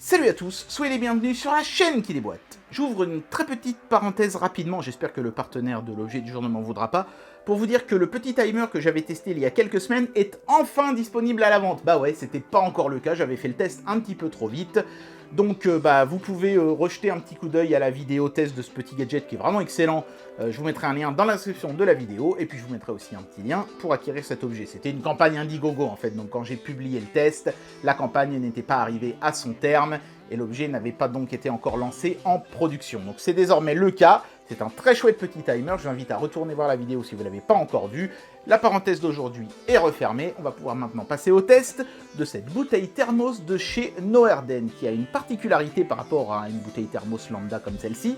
Salut à tous, soyez les bienvenus sur la chaîne qui déboîte. J'ouvre une très petite parenthèse rapidement, j'espère que le partenaire de l'objet du jour ne m'en voudra pas, pour vous dire que le petit timer que j'avais testé il y a quelques semaines est enfin disponible à la vente. Bah ouais, c'était pas encore le cas, j'avais fait le test un petit peu trop vite. Donc vous pouvez rejeter un petit coup d'œil à la vidéo test de ce petit gadget qui est vraiment excellent. Je vous mettrai un lien dans la description de la vidéo, et puis je vous mettrai aussi un petit lien pour acquérir cet objet. C'était une campagne Indiegogo en fait, donc quand j'ai publié le test, la campagne n'était pas arrivée à son terme, et l'objet n'avait pas donc été encore lancé en production. Donc c'est désormais le cas, c'est un très chouette petit timer, je vous invite à retourner voir la vidéo si vous ne l'avez pas encore vue. La parenthèse d'aujourd'hui est refermée, on va pouvoir maintenant passer au test de cette bouteille thermos de chez Noerden, qui a une particularité par rapport à une bouteille thermos lambda comme celle-ci.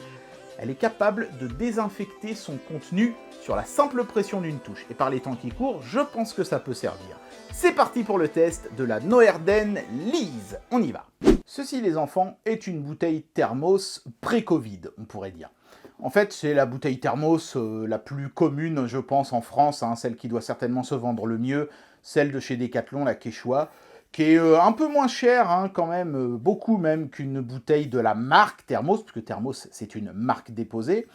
Elle est capable de désinfecter son contenu sur la simple pression d'une touche. Et par les temps qui courent, je pense que ça peut servir. C'est parti pour le test de la Noerden Lise. On y va. Ceci, les enfants, est une bouteille thermos pré-Covid, on pourrait dire. En fait, c'est la bouteille thermos la plus commune, je pense, en France, hein, celle qui doit certainement se vendre le mieux, celle de chez Decathlon, la Quechua, qui est un peu moins chère, hein, quand même, beaucoup même qu'une bouteille de la marque Thermos, puisque Thermos, c'est une marque déposée,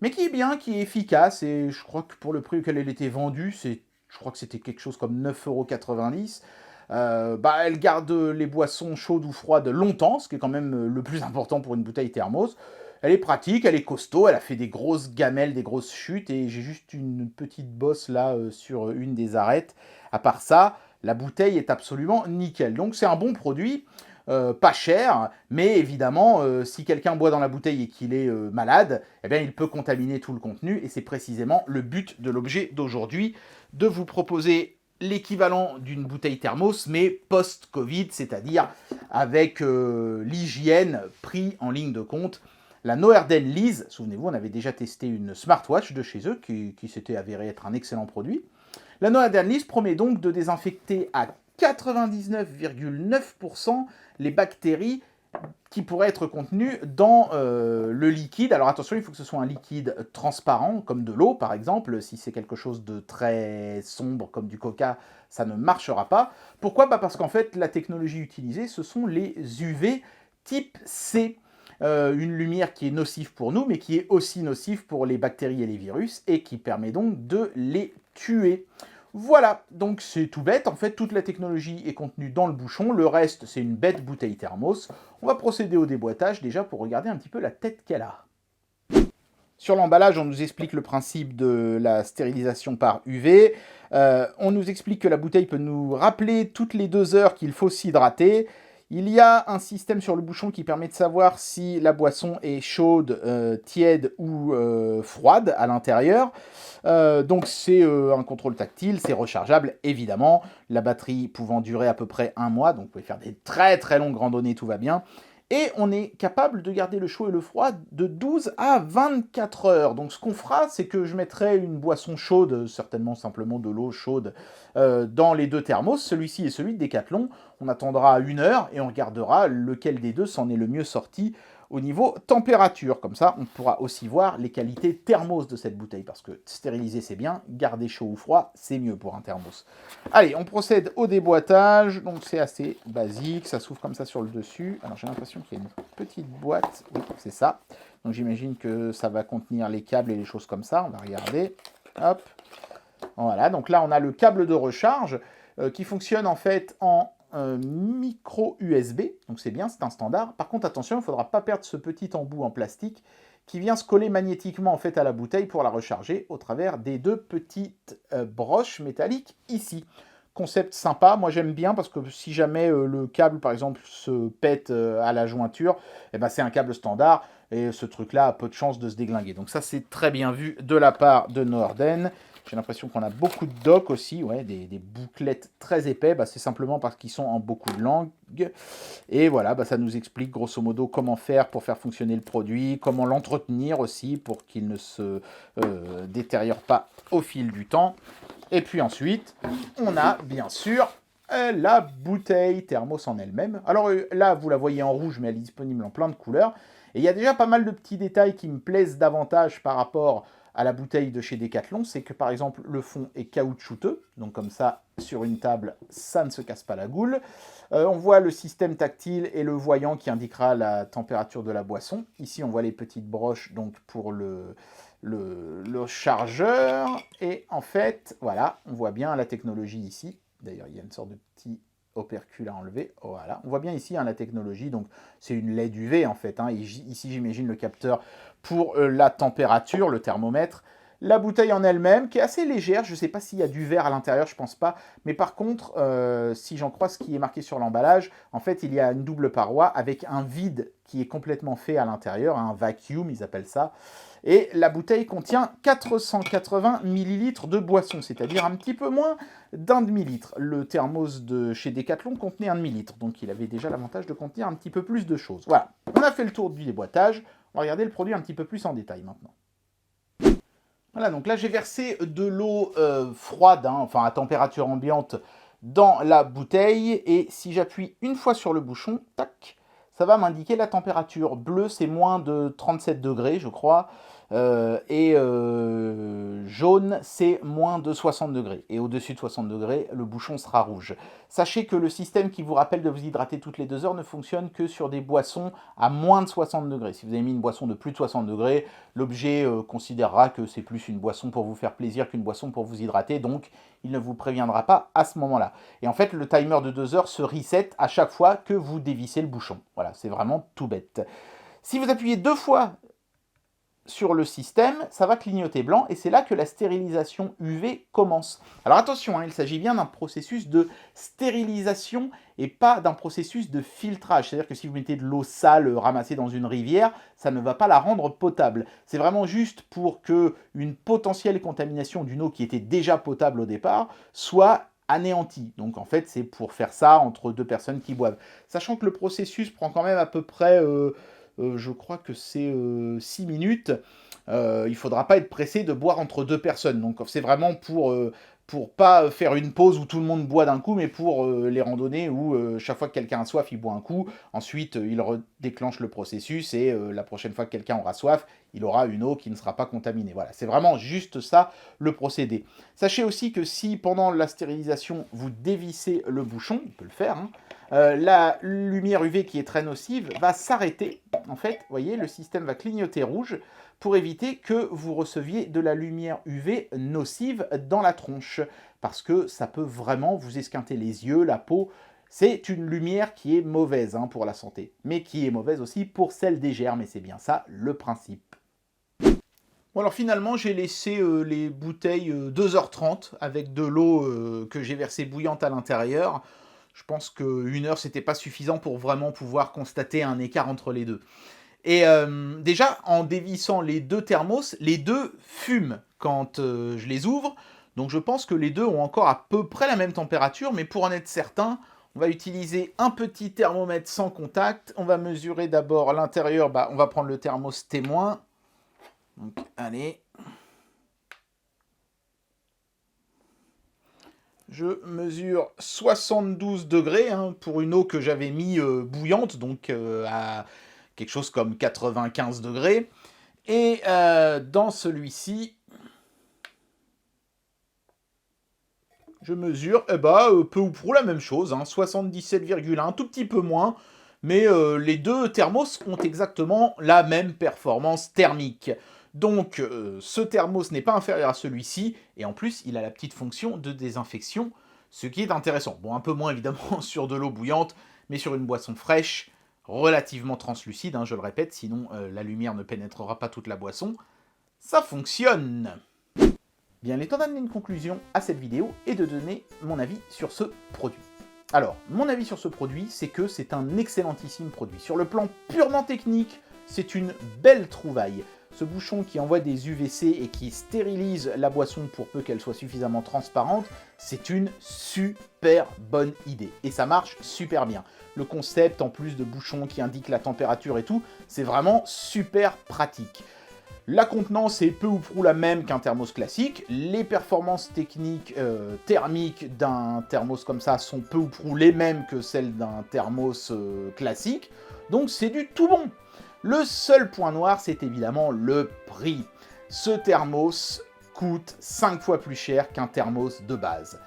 mais qui est bien, qui est efficace, et je crois que pour le prix auquel elle était vendue, je crois que c'était quelque chose comme 9,90 €. Elle garde les boissons chaudes ou froides longtemps, ce qui est quand même le plus important pour une bouteille thermos. Elle est pratique, elle est costaud, elle a fait des grosses gamelles, des grosses chutes, et j'ai juste une petite bosse là sur une des arêtes. À part ça, la bouteille est absolument nickel. Donc c'est un bon produit, pas cher, mais évidemment, si quelqu'un boit dans la bouteille et qu'il est malade, eh bien il peut contaminer tout le contenu, et c'est précisément le but de l'objet d'aujourd'hui, de vous proposer l'équivalent d'une bouteille thermos, mais post-Covid, c'est-à-dire avec l'hygiène pris en ligne de compte. La Noerden Lise, souvenez-vous, on avait déjà testé une smartwatch de chez eux qui s'était avérée être un excellent produit. La Noerden Lise promet donc de désinfecter à 99,9% les bactéries qui pourraient être contenues dans le liquide. Alors attention, il faut que ce soit un liquide transparent, comme de l'eau par exemple. Si c'est quelque chose de très sombre, comme du coca, ça ne marchera pas. Pourquoi ? Parce qu'en fait, la technologie utilisée, ce sont les UV type C. Une lumière qui est nocive pour nous, mais qui est aussi nocive pour les bactéries et les virus, et qui permet donc de les tuer. Voilà, donc c'est tout bête, en fait toute la technologie est contenue dans le bouchon, le reste c'est une bête bouteille thermos. On va procéder au déboîtage déjà pour regarder un petit peu la tête qu'elle a. Sur l'emballage, on nous explique le principe de la stérilisation par UV. On nous explique que la bouteille peut nous rappeler toutes les 2 heures qu'il faut s'hydrater. Il y a un système sur le bouchon qui permet de savoir si la boisson est chaude, tiède ou froide à l'intérieur. Donc c'est un contrôle tactile, c'est rechargeable évidemment. La batterie pouvant durer à peu près 1 mois, donc vous pouvez faire des très très longues randonnées, tout va bien. Et on est capable de garder le chaud et le froid de 12 à 24 heures. Donc ce qu'on fera, c'est que je mettrai une boisson chaude, certainement simplement de l'eau chaude, dans les 2 thermos. Celui-ci et celui de Decathlon. On attendra 1 heure et on regardera lequel des deux s'en est le mieux sorti au niveau température. Comme ça, on pourra aussi voir les qualités thermos de cette bouteille. Parce que stériliser, c'est bien. Garder chaud ou froid, c'est mieux pour un thermos. Allez, on procède au déboîtage. Donc c'est assez basique. Ça s'ouvre comme ça sur le dessus. Alors j'ai l'impression qu'il y a une petite boîte. Oui, c'est ça. Donc j'imagine que ça va contenir les câbles et les choses comme ça. On va regarder. Hop. Voilà, donc là on a le câble de recharge qui fonctionne en fait en micro USB, donc c'est bien, c'est un standard. Par contre attention, il ne faudra pas perdre ce petit embout en plastique qui vient se coller magnétiquement en fait à la bouteille pour la recharger au travers des 2 petites broches métalliques ici. Concept sympa, moi j'aime bien parce que si jamais le câble par exemple se pète à la jointure, eh ben, c'est un câble standard et ce truc là a peu de chances de se déglinguer. Donc ça c'est très bien vu de la part de Noerden. J'ai l'impression qu'on a beaucoup de docks aussi, ouais, des bouclettes très épais. Bah, c'est simplement parce qu'ils sont en beaucoup de langues. Et voilà, bah, ça nous explique grosso modo comment faire pour faire fonctionner le produit, comment l'entretenir aussi pour qu'il ne se détériore pas au fil du temps. Et puis ensuite, on a bien sûr la bouteille thermos en elle-même. Alors là, vous la voyez en rouge, mais elle est disponible en plein de couleurs. Et il y a déjà pas mal de petits détails qui me plaisent davantage par rapport à la bouteille de chez Decathlon, c'est que par exemple le fond est caoutchouteux, donc comme ça sur une table ça ne se casse pas la goule. On voit le système tactile et le voyant qui indiquera la température de la boisson. Ici on voit les petites broches donc pour le chargeur, et en fait voilà, on voit bien la technologie ici. D'ailleurs il y a une sorte de petit opercule à enlever, voilà. On voit bien ici la technologie, donc c'est une LED UV en fait. Ici j'imagine le capteur pour la température, le thermomètre. La bouteille en elle-même, qui est assez légère, je ne sais pas s'il y a du verre à l'intérieur, je ne pense pas, mais par contre, si j'en crois ce qui est marqué sur l'emballage, en fait il y a une double paroi avec un vide qui est complètement fait à l'intérieur, un vacuum ils appellent ça, et la bouteille contient 480 ml de boisson, c'est-à-dire un petit peu moins d'un demi-litre. Le thermos de chez Decathlon contenait un demi-litre, donc il avait déjà l'avantage de contenir un petit peu plus de choses. Voilà, on a fait le tour du déboîtage, on va regarder le produit un petit peu plus en détail maintenant. Voilà, donc là j'ai versé de l'eau froide, enfin à température ambiante, dans la bouteille, et si j'appuie une fois sur le bouchon, tac, ça va m'indiquer la température. Bleu, c'est moins de 37 degrés, je crois. Jaune, c'est moins de 60 degrés. Et au-dessus de 60 degrés, le bouchon sera rouge. Sachez que le système qui vous rappelle de vous hydrater toutes les 2 heures ne fonctionne que sur des boissons à moins de 60 degrés. Si vous avez mis une boisson de plus de 60 degrés, l'objet considérera que c'est plus une boisson pour vous faire plaisir qu'une boisson pour vous hydrater. Donc, il ne vous préviendra pas à ce moment-là. Et en fait, le timer de 2 heures se reset à chaque fois que vous dévissez le bouchon. Voilà, c'est vraiment tout bête. Si vous appuyez 2 fois sur le système, ça va clignoter blanc, et c'est là que la stérilisation UV commence. Alors attention, il s'agit bien d'un processus de stérilisation et pas d'un processus de filtrage. C'est-à-dire que si vous mettez de l'eau sale ramassée dans une rivière, ça ne va pas la rendre potable. C'est vraiment juste pour que une potentielle contamination d'une eau qui était déjà potable au départ soit anéantie. Donc en fait, c'est pour faire ça entre 2 personnes qui boivent. Sachant que le processus prend quand même à peu près... je crois que c'est 6 minutes. Il ne faudra pas être pressé de boire entre 2 personnes. Donc c'est vraiment pour pas faire une pause où tout le monde boit d'un coup, mais pour les randonnées où chaque fois que quelqu'un a soif, il boit un coup. Ensuite, il déclenche le processus, et la prochaine fois que quelqu'un aura soif, il aura une eau qui ne sera pas contaminée. Voilà, c'est vraiment juste ça le procédé. Sachez aussi que si pendant la stérilisation, vous dévissez le bouchon, on peut le faire, la lumière UV qui est très nocive va s'arrêter. En fait, vous voyez, le système va clignoter rouge pour éviter que vous receviez de la lumière UV nocive dans la tronche, parce que ça peut vraiment vous esquinter les yeux, la peau. C'est une lumière qui est mauvaise pour la santé, mais qui est mauvaise aussi pour celle des germes, et c'est bien ça le principe. Bon, alors finalement, j'ai laissé les bouteilles 2h30 avec de l'eau que j'ai versée bouillante à l'intérieur. Je pense qu'1 heure, c'était pas suffisant pour vraiment pouvoir constater un écart entre les deux. Et déjà, en dévissant les 2 thermos, les 2 fument quand je les ouvre. Donc je pense que les 2 ont encore à peu près la même température, mais pour en être certain, on va utiliser un petit thermomètre sans contact. On va mesurer d'abord l'intérieur, on va prendre le thermos témoin. Donc allez. Je mesure 72 degrés pour une eau que j'avais mis bouillante, donc à quelque chose comme 95 degrés. Et dans celui-ci, je mesure peu ou prou la même chose, 77,1, tout petit peu moins, mais les 2 thermos ont exactement la même performance thermique. Donc ce thermos n'est pas inférieur à celui-ci, et en plus il a la petite fonction de désinfection, ce qui est intéressant. Bon, un peu moins évidemment sur de l'eau bouillante, mais sur une boisson fraîche, relativement translucide, je le répète, sinon la lumière ne pénétrera pas toute la boisson, ça fonctionne. Bien, il est temps d'amener une conclusion à cette vidéo et de donner mon avis sur ce produit. Alors, mon avis sur ce produit, c'est que c'est un excellentissime produit. Sur le plan purement technique, c'est une belle trouvaille. Ce bouchon qui envoie des UVC et qui stérilise la boisson pour peu qu'elle soit suffisamment transparente, c'est une super bonne idée. Et ça marche super bien. Le concept, en plus de bouchon qui indique la température et tout, c'est vraiment super pratique. La contenance est peu ou prou la même qu'un thermos classique. Les performances techniques thermiques d'un thermos comme ça sont peu ou prou les mêmes que celles d'un thermos classique. Donc c'est du tout bon. Le seul point noir, c'est évidemment le prix. ce thermos coûte 5 fois plus cher qu'un thermos de base.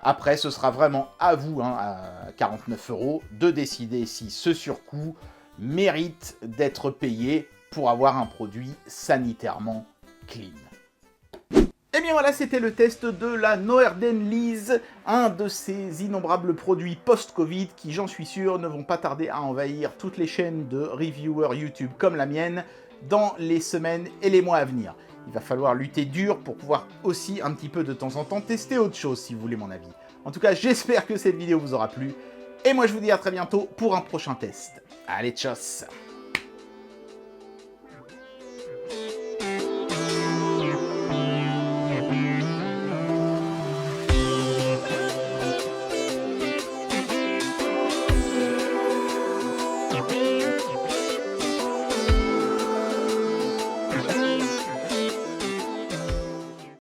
Après, ce sera vraiment à vous, à 49 €, de décider si ce surcoût mérite d'être payé pour avoir un produit sanitairement clean. Et bien voilà, c'était le test de la Noerden Lease, un de ces innombrables produits post-Covid qui, j'en suis sûr, ne vont pas tarder à envahir toutes les chaînes de reviewers YouTube comme la mienne dans les semaines et les mois à venir. Il va falloir lutter dur pour pouvoir aussi un petit peu de temps en temps tester autre chose si vous voulez mon avis. En tout cas, j'espère que cette vidéo vous aura plu, et moi je vous dis à très bientôt pour un prochain test. Allez, tchuss!